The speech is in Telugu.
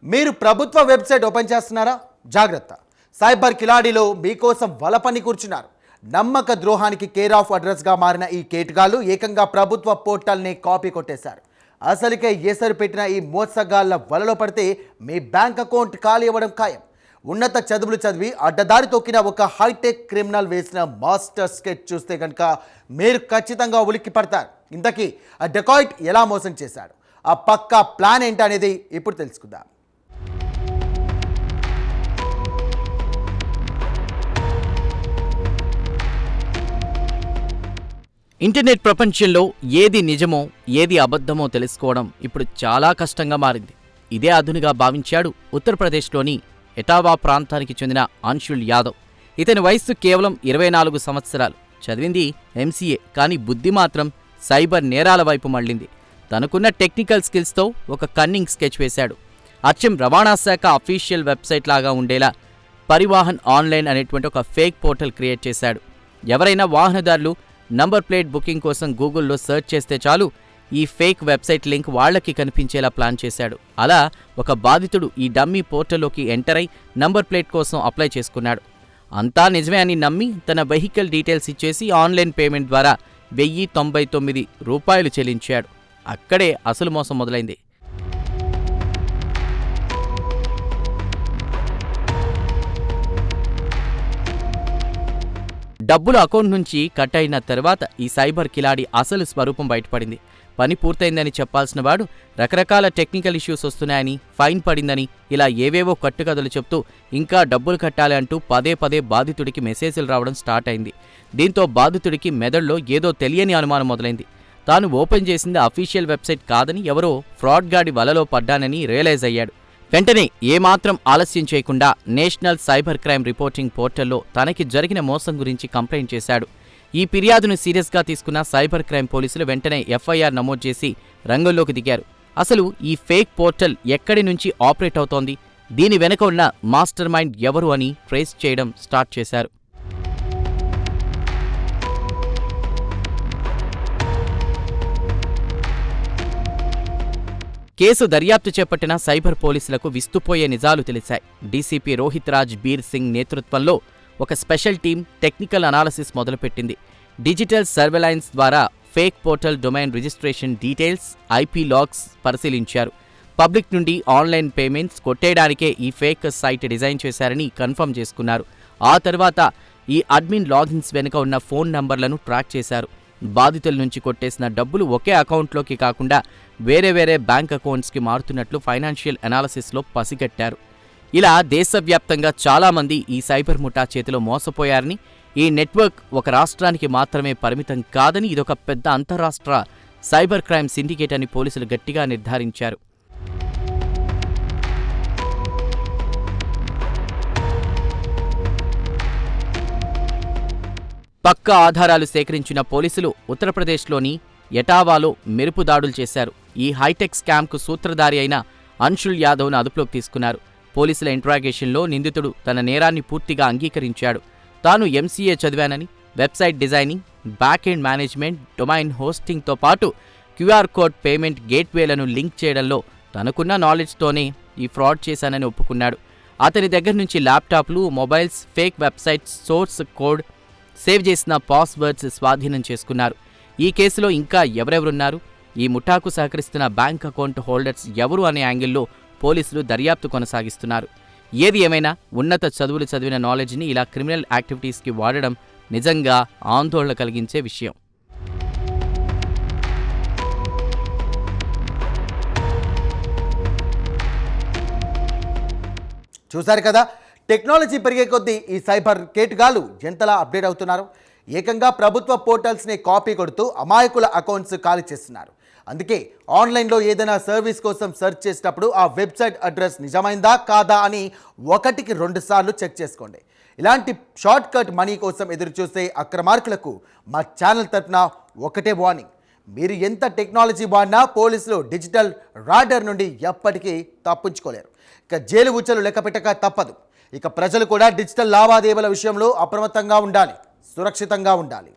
మీరు ప్రభుత్వ వెబ్సైట్ ఓపెన్ చేస్తున్నారా? జాగ్రత్త, సైబర్ కిలాడీలో మీకోసం వలపని కూర్చున్నారు. నమ్మక ద్రోహానికి కేర్ ఆఫ్ అడ్రస్గా మారిన ఈ కేటగాళ్ళు ఏకంగా ప్రభుత్వ పోర్టల్ని కాపీ కొట్టేశారు. అసలుకే ఎసరు పెట్టిన ఈ మోసగాళ్ల వలలో పడితే మీ బ్యాంక్ అకౌంట్ ఖాళీ అవ్వడం ఖాయం. ఉన్నత చదువులు చదివి అడ్డదారి తొక్కిన ఒక హైటెక్ క్రిమినల్ వేసిన మాస్టర్ స్కెచ్ చూస్తే కనుక మీరు ఖచ్చితంగా ఉలిక్కి పడతారు. ఇంతకీ ఆ డెకాయిట్ ఎలా మోసం చేశాడు, ఆ పక్కా ప్లాన్ ఏంటనేది ఇప్పుడు తెలుసుకుందాం. ఇంటర్నెట్ ప్రపంచంలో ఏది నిజమో ఏది అబద్ధమో తెలుసుకోవడం ఇప్పుడు చాలా కష్టంగా మారింది. ఇదే అదునుగా భావించాడు ఉత్తరప్రదేశ్లోని ఎటావా ప్రాంతానికి చెందిన అంశుల్ యాదవ్. ఇతని వయస్సు కేవలం 24 సంవత్సరాలు. చదివింది MCA, కానీ బుద్ధి మాత్రం సైబర్ నేరాల వైపు మళ్లింది. తనకున్న టెక్నికల్ స్కిల్స్తో ఒక కన్నింగ్ స్కెచ్ వేశాడు. అచ్చం రవాణా శాఖ అఫీషియల్ వెబ్సైట్ లాగా ఉండేలా పరివాహన్ ఆన్లైన్ అనేటువంటి ఒక ఫేక్ పోర్టల్ క్రియేట్ చేశాడు. ఎవరైనా వాహనదారులు నంబర్ ప్లేట్ బుకింగ్ కోసం గూగుల్లో సెర్చ్ చేస్తే చాలు, ఈ ఫేక్ వెబ్సైట్ లింక్ వాళ్లకి కనిపించేలా ప్లాన్ చేశాడు. అలా ఒక బాధితుడు ఈ డమ్మీ పోర్టల్లోకి ఎంటర్ అయి నంబర్ ప్లేట్ కోసం అప్లై చేసుకున్నాడు. అంతా నిజమే అని నమ్మి తన వెహికల్ డీటెయిల్స్ ఇచ్చేసి ఆన్లైన్ పేమెంట్ ద్వారా ₹1099 చెల్లించాడు. అక్కడే అసలు మోసం మొదలైంది. డబ్బులు అకౌంట్ నుంచి కట్ అయిన తర్వాత ఈ సైబర్ కిలాడి అసలు స్వరూపం బయటపడింది. పని పూర్తయిందని చెప్పాల్సిన వాడు రకరకాల టెక్నికల్ ఇష్యూస్ వస్తున్నాయని, ఫైన్ పడిందని, ఇలా ఏవేవో కట్టుకథలు చెప్తూ ఇంకా డబ్బులు కట్టాలి అంటూ పదే పదే బాధితుడికి మెసేజ్లు రావడం స్టార్ట్ అయింది. దీంతో బాధితుడికి మెదడులో ఏదో తెలియని అనుమానం మొదలైంది. తాను ఓపెన్ చేసింది అఫీషియల్ వెబ్సైట్ కాదని, ఎవరో ఫ్రాడ్ గాడి వలలో పడ్డానని రియలైజ్ అయ్యాడు. వెంటనే ఏమాత్రం ఆలస్యం చేయకుండా నేషనల్ సైబర్ క్రైమ్ రిపోర్టింగ్ పోర్టల్లో తనకి జరిగిన మోసం గురించి కంప్లైంట్ చేశాడు. ఈ ఫిర్యాదును సీరియస్గా తీసుకున్న సైబర్ క్రైమ్ పోలీసులు వెంటనే FIR నమోదు చేసి రంగంలోకి దిగారు. అసలు ఈ ఫేక్ పోర్టల్ ఎక్కడి నుంచి ఆపరేట్ అవుతోంది, దీని వెనుక ఉన్న మాస్టర్ మైండ్ ఎవరు అని ట్రేస్ చేయడం స్టార్ట్ చేశారు. కేసు దర్యాప్తు చేపట్టిన సైబర్ పోలీసులకు విస్తుపోయే నిజాలు తెలిశాయి. డీసీపీ రోహిత్ రాజ్ బీర్ సింగ్ నేతృత్వంలో ఒక స్పెషల్ టీం టెక్నికల్ అనాలిసిస్ మొదలుపెట్టింది. డిజిటల్ సర్వేలైన్స్ ద్వారా fake portal domain registration details, IP logs పరిశీలించారు. పబ్లిక్ నుండి ఆన్లైన్ పేమెంట్స్ కొట్టేయడానికే ఈ ఫేక్ సైట్ డిజైన్ చేశారని కన్ఫర్మ్ చేసుకున్నారు. ఆ తర్వాత ఈ అడ్మిన్ లాగిన్స్ వెనుక ఉన్న ఫోన్ నంబర్లను ట్రాక్ చేశారు. బాధితుల నుంచి కొట్టేసిన డబ్బులు ఒకే అకౌంట్లోకి కాకుండా వేరే బ్యాంక్ అకౌంట్స్కి మారుతున్నట్లు ఫైనాన్షియల్ అనాలిసిస్లో పసిగట్టారు. ఇలా దేశవ్యాప్తంగా చాలామంది ఈ సైబర్ ముఠా చేతిలో మోసపోయారని, ఈ నెట్వర్క్ ఒక రాష్ట్రానికి మాత్రమే పరిమితం కాదని, ఇదొక పెద్ద అంతర్రాష్ట్ర సైబర్ క్రైమ్ సిండికేట్ అని పోలీసులు గట్టిగా నిర్ధారించారు. పక్కా ఆధారాలు సేకరించిన పోలీసులు ఉత్తరప్రదేశ్లోని ఎటావాలో మెరుపు దాడులు చేశారు. ఈ హైటెక్ స్కామ్కు సూత్రధారి అయిన అంశుల్ యాదవ్ను అదుపులోకి తీసుకున్నారు. పోలీసుల ఇంట్రాగేషన్లో నిందితుడు తన నేరాన్ని పూర్తిగా అంగీకరించాడు. తాను MCA చదివానని, website designing, back end management, domain హోస్టింగ్తో పాటు QR కోడ్ పేమెంట్ గేట్వేలను లింక్ చేయడంలో తనకున్న నాలెడ్జ్తోనే ఈ ఫ్రాడ్ చేశానని ఒప్పుకున్నాడు. అతని దగ్గర నుంచి ల్యాప్టాప్లు, mobiles, fake websites source code, save చేసిన పాస్వర్డ్స్ స్వాధీనం చేసుకున్నారు. ఈ కేసులో ఇంకా ఎవరెవరున్నారు, ఈ ముఠాకు సహకరిస్తున్న బ్యాంక్ అకౌంట్ హోల్డర్స్ ఎవరు అనే యాంగిల్లో పోలీసులు దర్యాప్తు కొనసాగిస్తున్నారు. ఏది ఏమైనా ఉన్నత చదువులు చదివిన నాలెడ్జ్ని ఇలా క్రిమినల్ యాక్టివిటీస్కి వాడడం నిజంగా ఆందోళన కలిగించే విషయం. చూశారు కదా, టెక్నాలజీ పెరిగే కొద్దీ ఈ సైబర్ కేటుగాళ్ళు ఎంతలా అప్డేట్ అవుతున్నారు. ఏకంగా ప్రభుత్వ పోర్టల్స్ని కాపీ కొడుతూ అమాయకుల అకౌంట్స్ ఖాళీ చేస్తున్నారు. అందుకే ఆన్లైన్లో ఏదైనా సర్వీస్ కోసం సెర్చ్ చేసేటప్పుడు ఆ వెబ్సైట్ అడ్రస్ నిజమైందా కాదా అని 1కి 2 సార్లు చెక్ చేసుకోండి. ఇలాంటి షార్ట్ కట్ మనీ కోసం ఎదురు చూసే అక్రమార్కులకు మా ఛానల్ తరఫున ఒకటే వార్నింగ్: మీరు ఎంత టెక్నాలజీ వాడినా పోలీసులు డిజిటల్ రాడర్ నుండి ఎప్పటికీ తప్పించుకోలేరు. ఇక జైలు ఉచ్చలు లెక్క పెట్టక తప్పదు. ఇక ప్రజలు కూడా డిజిటల్ లావాదేవీల విషయంలో అప్రమత్తంగా ఉండాలి, సురక్షితంగా ఉండాలి.